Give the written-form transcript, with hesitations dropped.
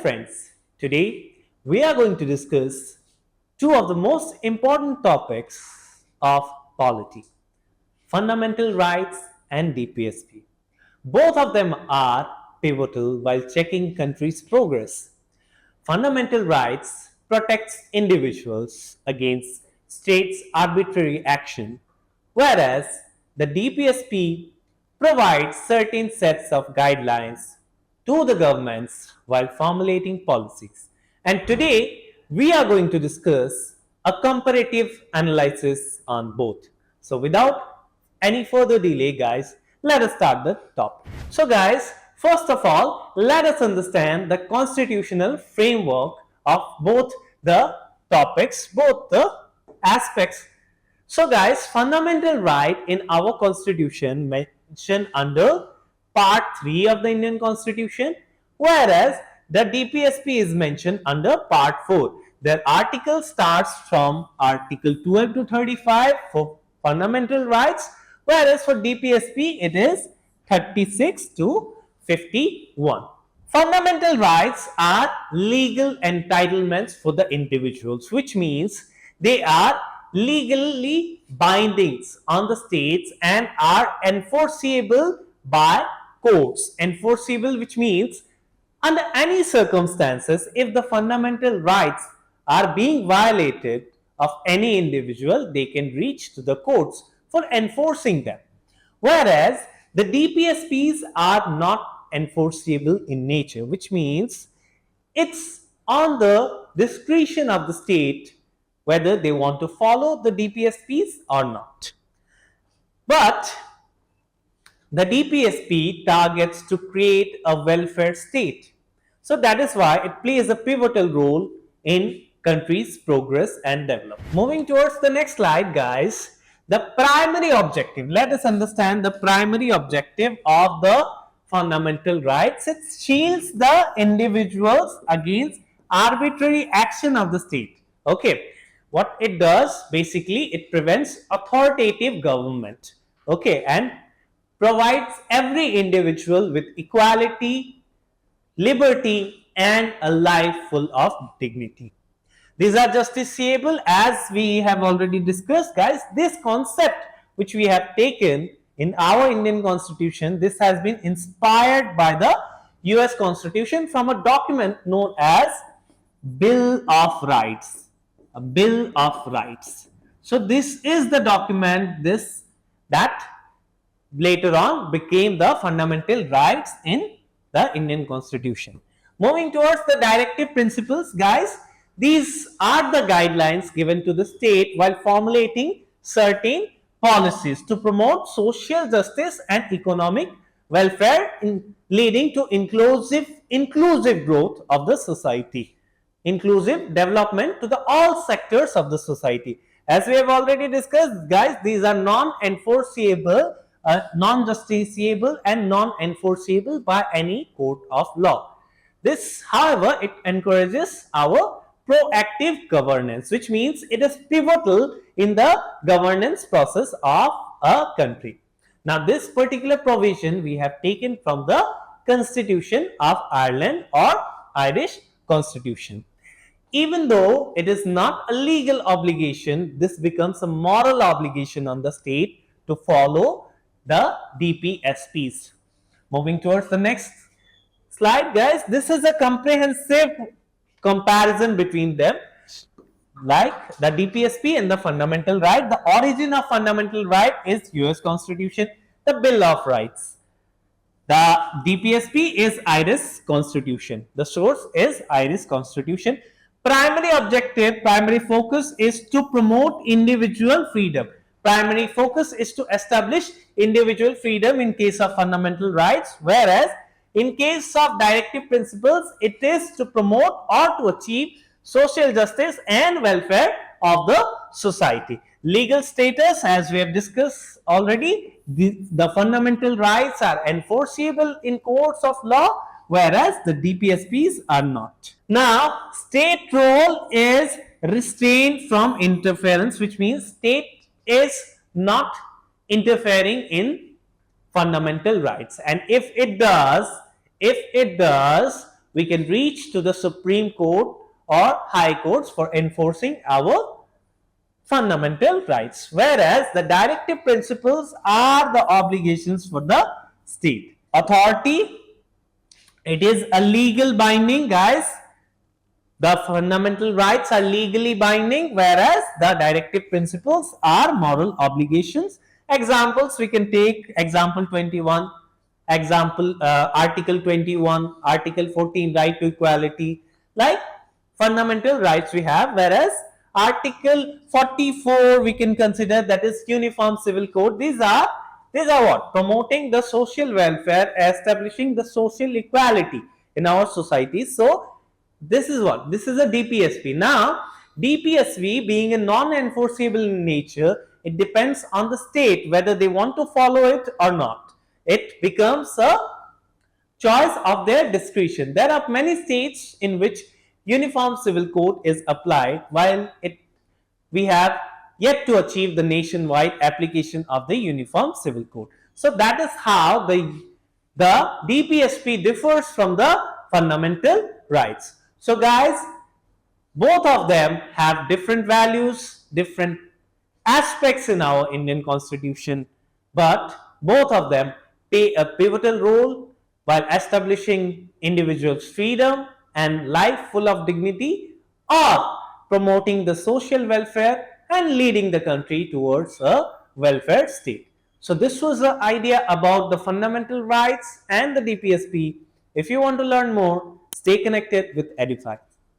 friends, today we are going to discuss two of the most important topics of polity, fundamental rights and DPSP. Both of them are pivotal while checking countries' progress. Fundamental rights protects individuals against states' arbitrary action, whereas the DPSP provides certain sets of guidelines to the governments while formulating policies. And today we are going to discuss a comparative analysis on both. So without any further delay, guys, let us start the topic. So guys, first of all, let us understand the constitutional framework of both the topics, both the aspects. So guys, fundamental right in our constitution mentioned under part 3 of the Indian Constitution, whereas the DPSP is mentioned under part 4. Their article starts from article 12 to 35 for fundamental rights, whereas for DPSP it is 36 to 51. Fundamental rights are legal entitlements for the individuals, which means they are legally binding on the states and are enforceable by courts. Enforceable, which means under any circumstances, if the fundamental rights are being violated of any individual, they can reach to the courts for enforcing them. Whereas the DPSPs are not enforceable in nature, which means it's on the discretion of the state whether they want to follow the DPSPs or not. But the DPSP targets to create a welfare state. So that is why it plays a pivotal role in countries' progress and development. Moving towards the next slide, guys, the primary objective. Let us understand the primary objective of the fundamental rights. It shields the individuals against arbitrary action of the state. Okay, what it does, basically, it prevents authoritative government. Okay, and provides every individual with equality, liberty, and a life full of dignity. These are justiciable, as we have already discussed, guys. This concept which we have taken in our Indian Constitution, this has been inspired by the US Constitution from a document known as Bill of Rights. A Bill of Rights. So this is the document that later on became the fundamental rights in the Indian Constitution. Moving towards the directive principles, guys, these are the guidelines given to the state while formulating certain policies to promote social justice and economic welfare, leading to inclusive growth of the society, inclusive development to the all sectors of the society. As we have already discussed, guys, these are non-enforceable, non-justiciable and non-enforceable by any court of law. This, however, it encourages our proactive governance, which means it is pivotal in the governance process of a country. Now, this particular provision we have taken from the Constitution of Ireland or Irish Constitution. Even though it is not a legal obligation, this becomes a moral obligation on the state to follow the DPSPs. Moving towards the next slide, guys, this is a comprehensive comparison between them, like the DPSP and the fundamental right. The origin of fundamental right is US Constitution, the Bill of Rights. The DPSP is Irish Constitution. The source is Irish Constitution. Primary objective, primary focus is to promote individual freedom. Primary focus is to establish individual freedom in case of fundamental rights, whereas in case of directive principles, it is to promote or to achieve social justice and welfare of the society. Legal status, as we have discussed already, the fundamental rights are enforceable in courts of law, whereas the DPSPs are not. Now, state role is restrained from interference, which means state is not interfering in fundamental rights, and if it does, we can reach to the Supreme Court or High Courts for enforcing our fundamental rights, whereas the directive principles are the obligations for the state authority. It is a legal binding, guys. The fundamental rights are legally binding, whereas the directive principles are moral obligations. Examples we can take: example 21, example article 21, article 14, right to equality, like fundamental rights we have, whereas article 44 we can consider, that is uniform civil code. These are what? Promoting the social welfare, establishing the social equality in our society. So this is what? This is a DPSP. Now, DPSP being a non-enforceable in nature, it depends on the state whether they want to follow it or not. It becomes a choice of their discretion. There are many states in which uniform civil code is applied, while we have yet to achieve the nationwide application of the uniform civil code. So that is how the DPSP differs from the fundamental rights. So guys, both of them have different values, different aspects in our Indian constitution, but both of them play a pivotal role while establishing individuals' freedom and life full of dignity, or promoting the social welfare and leading the country towards a welfare state. So this was the idea about the fundamental rights and the DPSP. If you want to learn more, stay connected with Edufy.